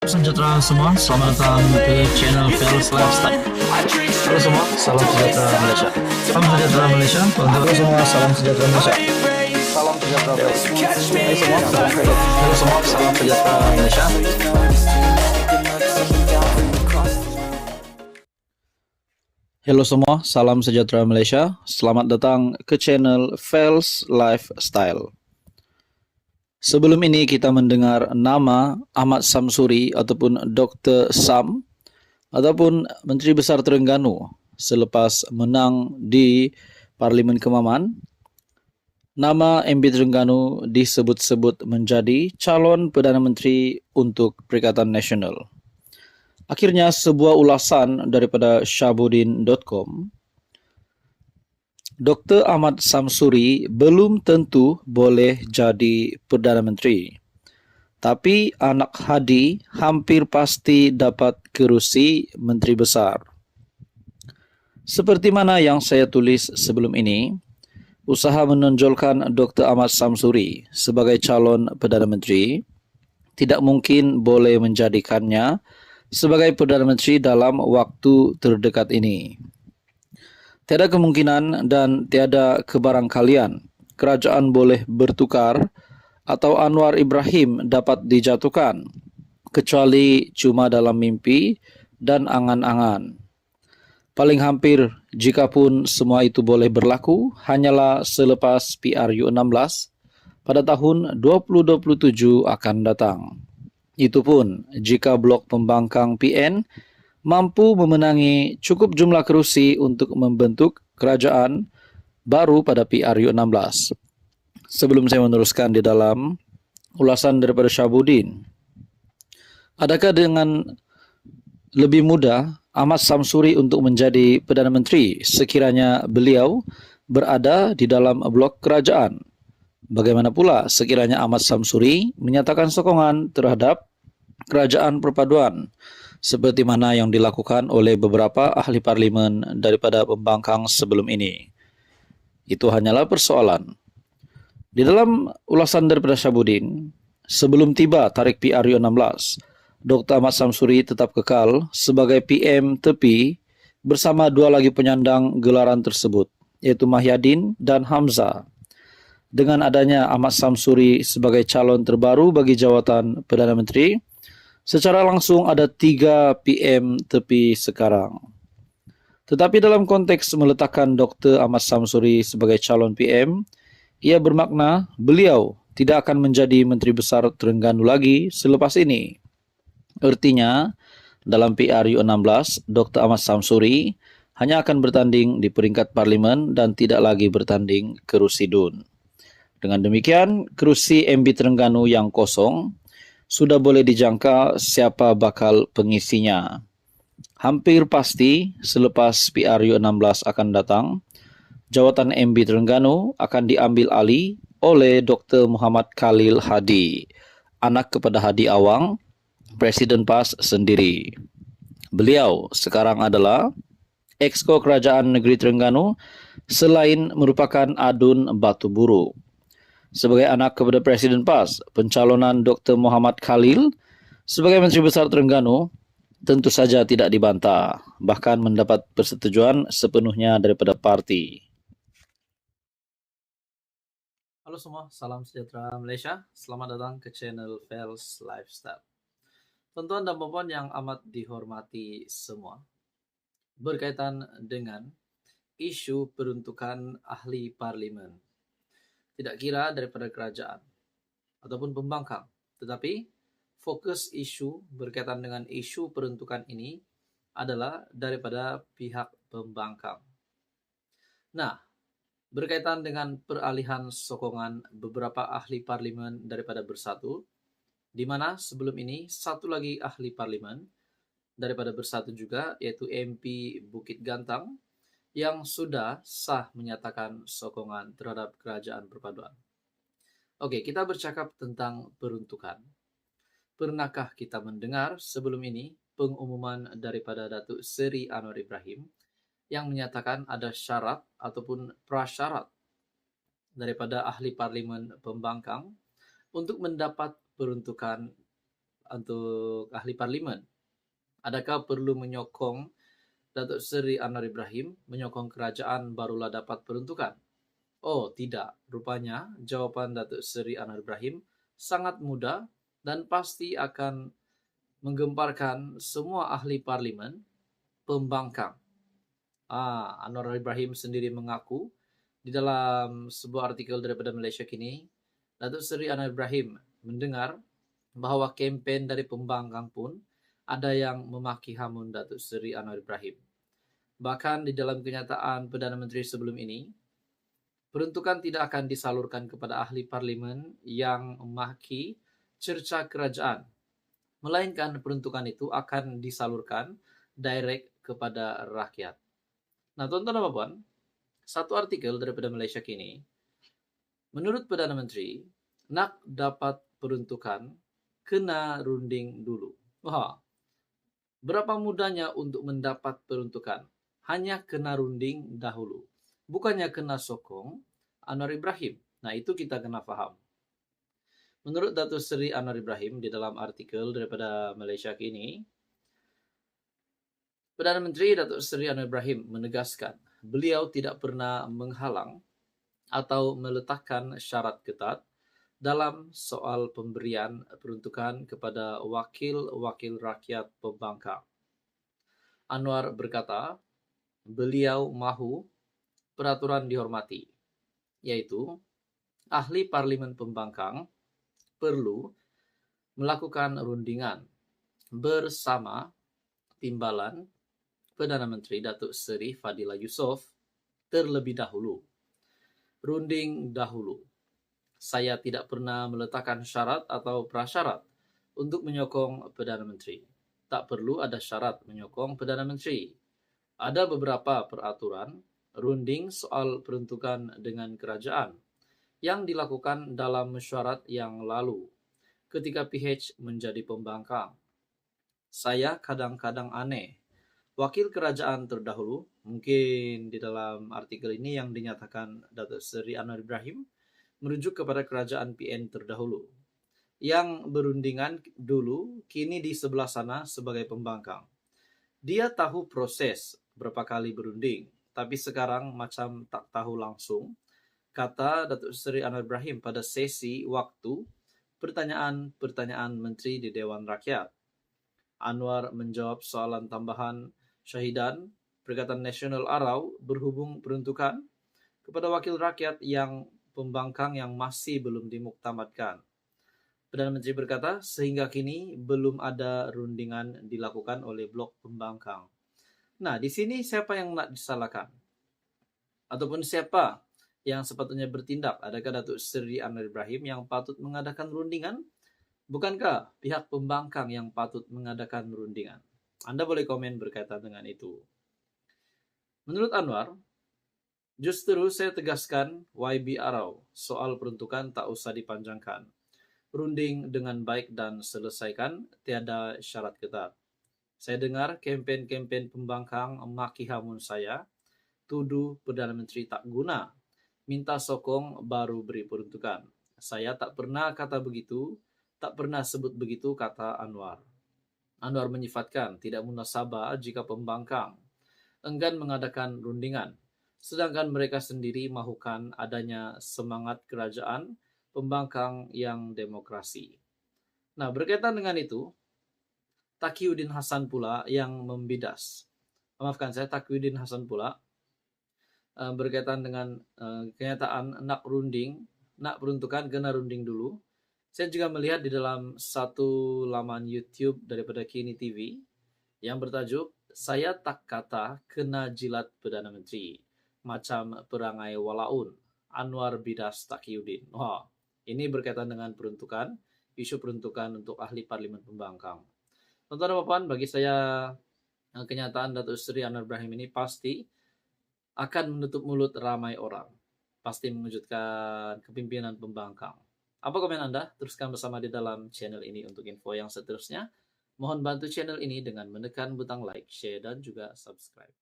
Sejahtera semua, selamat datang ke channel Fels Lifestyle. Halo semua, salam sejahtera Malaysia. Salam sejahtera Malaysia. Halo semua, salam sejahtera Malaysia. Salam sejahtera Malaysia. Halo semua, salam sejahtera Malaysia. Halo semua, salam sejahtera Malaysia. Selamat datang ke channel Fels Lifestyle. Sebelum ini kita mendengar nama Ahmad Samsuri ataupun Dr. Sam ataupun Menteri Besar Terengganu selepas menang di Parlimen Kemaman. Nama MB Terengganu disebut-sebut menjadi calon Perdana Menteri untuk Perikatan Nasional. Akhirnya sebuah ulasan daripada Syabuddin.com, Dr. Ahmad Samsuri belum tentu boleh jadi Perdana Menteri. Tapi anak Hadi hampir pasti dapat kerusi Menteri Besar. Seperti mana yang saya tulis sebelum ini, usaha menonjolkan Dr. Ahmad Samsuri sebagai calon Perdana Menteri tidak mungkin boleh menjadikannya sebagai Perdana Menteri dalam waktu terdekat ini. Tiada kemungkinan dan tiada kebarangkalian kerajaan boleh bertukar atau Anwar Ibrahim dapat dijatuhkan, kecuali cuma dalam mimpi dan angan-angan. Paling hampir, jikapun semua itu boleh berlaku, hanyalah selepas PRU16 pada tahun 2027 akan datang. Itu pun jika blok pembangkang PN mampu memenangi cukup jumlah kerusi untuk membentuk kerajaan baru pada PRU16. Sebelum saya meneruskan di dalam ulasan daripada Syabuddin, adakah dengan lebih mudah Ahmad Samsuri untuk menjadi Perdana Menteri sekiranya beliau berada di dalam blok kerajaan? Bagaimana pula sekiranya Ahmad Samsuri menyatakan sokongan terhadap kerajaan perpaduan seperti mana yang dilakukan oleh beberapa ahli parlimen daripada pembangkang sebelum ini? Itu hanyalah persoalan. Di dalam ulasan daripada Syabuddin, sebelum tiba tarikh PRU16, Dr. Ahmad Samsuri tetap kekal sebagai PM tepi bersama dua lagi penyandang gelaran tersebut, yaitu Mahyadin dan Hamzah. Dengan adanya Ahmad Samsuri sebagai calon terbaru bagi jawatan Perdana Menteri, secara langsung ada 3 PM tepi sekarang. Tetapi dalam konteks meletakkan Dr. Ahmad Samsuri sebagai calon PM, ia bermakna beliau tidak akan menjadi Menteri Besar Terengganu lagi selepas ini. Artinya, dalam PRU16, Dr. Ahmad Samsuri hanya akan bertanding di peringkat parlimen dan tidak lagi bertanding kerusi DUN. Dengan demikian, kerusi MB Terengganu yang kosong sudah boleh dijangka siapa bakal pengisinya. Hampir pasti selepas PRU16 akan datang, jawatan MB Terengganu akan diambil alih oleh Dr. Muhammad Khalil Hadi, anak kepada Hadi Awang, Presiden PAS sendiri. Beliau sekarang adalah Exco Kerajaan Negeri Terengganu selain merupakan adun Batu Buru. Sebagai anak kepada Presiden PAS, pencalonan Dr. Muhammad Khalil sebagai Menteri Besar Terengganu tentu saja tidak dibantah, bahkan mendapat persetujuan sepenuhnya daripada parti. Halo semua, salam sejahtera Malaysia. Selamat datang ke channel Fels Lifestyle. Tuan-tuan dan puan yang amat dihormati semua, berkaitan dengan isu peruntukan ahli parlimen, tidak kira daripada kerajaan ataupun pembangkang, tetapi fokus isu berkaitan dengan isu peruntukan ini adalah daripada pihak pembangkang. Nah, berkaitan dengan peralihan sokongan beberapa ahli parlimen daripada Bersatu, di mana sebelum ini satu lagi ahli parlimen daripada Bersatu juga, yaitu MP Bukit Gantang, yang sudah sah menyatakan sokongan terhadap kerajaan perpaduan. Oke, kita bercakap tentang peruntukan. Pernahkah kita mendengar sebelum ini pengumuman daripada Datuk Seri Anwar Ibrahim yang menyatakan ada syarat ataupun prasyarat daripada ahli parlimen pembangkang untuk mendapat peruntukan untuk ahli parlimen. Adakah perlu menyokong Datuk Seri Anwar Ibrahim menyokong kerajaan barulah dapat peruntukan? Oh, tidak. Rupanya jawapan Datuk Seri Anwar Ibrahim sangat mudah dan pasti akan menggemparkan semua ahli parlimen pembangkang. Anwar Ibrahim sendiri mengaku di dalam sebuah artikel daripada Malaysia Kini, Datuk Seri Anwar Ibrahim mendengar bahawa kempen dari pembangkang pun ada yang memaki hamun Datuk Seri Anwar Ibrahim. Bahkan di dalam kenyataan Perdana Menteri sebelum ini, peruntukan tidak akan disalurkan kepada ahli parlimen yang memaki cerca kerajaan, melainkan peruntukan itu akan disalurkan direct kepada rakyat. Nah, tuan-tuan dan puan, satu artikel daripada Malaysia Kini, menurut Perdana Menteri, nak dapat peruntukan, kena runding dulu. Wah, berapa mudahnya untuk mendapat peruntukan? Hanya kena runding dahulu. Bukannya kena sokong Anwar Ibrahim. Nah, itu kita kena faham. Menurut Datuk Seri Anwar Ibrahim di dalam artikel daripada Malaysia Kini, Perdana Menteri Datuk Seri Anwar Ibrahim menegaskan beliau tidak pernah menghalang atau meletakkan syarat ketat dalam soal pemberian peruntukan kepada wakil-wakil rakyat pembangkang. Anwar berkata, beliau mahu peraturan dihormati, yaitu ahli parlimen pembangkang perlu melakukan rundingan bersama timbalan Perdana Menteri Datuk Seri Fadillah Yusof terlebih dahulu. Runding dahulu. Saya tidak pernah meletakkan syarat atau prasyarat untuk menyokong Perdana Menteri. Tak perlu ada syarat menyokong Perdana Menteri. Ada beberapa peraturan runding soal peruntukan dengan kerajaan yang dilakukan dalam mesyuarat yang lalu ketika PH menjadi pembangkang. Saya kadang-kadang aneh. Wakil kerajaan terdahulu, mungkin di dalam artikel ini yang dinyatakan Datuk Seri Anwar Ibrahim, merujuk kepada kerajaan PN terdahulu, yang berundingan dulu kini di sebelah sana sebagai pembangkang. Dia tahu proses berapa kali berunding, tapi sekarang macam tak tahu langsung, kata Datuk Seri Anwar Ibrahim pada sesi waktu pertanyaan-pertanyaan Menteri di Dewan Rakyat. Anwar menjawab soalan tambahan Syahidan Perikatan Nasional Arau berhubung peruntukan kepada wakil rakyat yang pembangkang yang masih belum dimuktamadkan. Perdana Menteri berkata, sehingga kini belum ada rundingan dilakukan oleh blok pembangkang. Nah, di sini siapa yang nak disalahkan? Ataupun siapa yang sepatutnya bertindak? Adakah Datuk Seri Anwar Ibrahim yang patut mengadakan rundingan? Bukankah pihak pembangkang yang patut mengadakan rundingan? Anda boleh komen berkaitan dengan itu. Menurut Anwar, justru saya tegaskan YB Arau, soal peruntukan tak usah dipanjangkan. Runding dengan baik dan selesaikan, tiada syarat ketat. Saya dengar kempen-kempen pembangkang maki hamun saya, tuduh Perdana Menteri tak guna, minta sokong baru beri peruntukan. Saya tak pernah kata begitu, tak pernah sebut begitu, kata Anwar. Anwar menyifatkan tidak munasabah jika pembangkang enggan mengadakan rundingan, sedangkan mereka sendiri mahukan adanya semangat kerajaan pembangkang yang demokrasi. Nah, berkaitan dengan itu, Taqiyuddin Hasan pula yang membidas. Maafkan saya, Taqiyuddin Hasan pula berkaitan dengan kenyataan nak peruntukan kena runding dulu. Saya juga melihat di dalam satu laman YouTube daripada Kini TV yang bertajuk, saya tak kata kena jilat Perdana Menteri, macam perangai walaun, Anwar bidas Taqiyuddin. Wah, ini berkaitan dengan peruntukan, isu peruntukan untuk ahli parlimen pembangkang. Tuan-tuan dan puan, bagi saya kenyataan Datuk Seri Anwar Ibrahim ini pasti akan menutup mulut ramai orang. Pasti mengejutkan kepimpinan pembangkang. Apa komen Anda? Teruskan bersama di dalam channel ini untuk info yang seterusnya. Mohon bantu channel ini dengan menekan butang like, share, dan juga subscribe.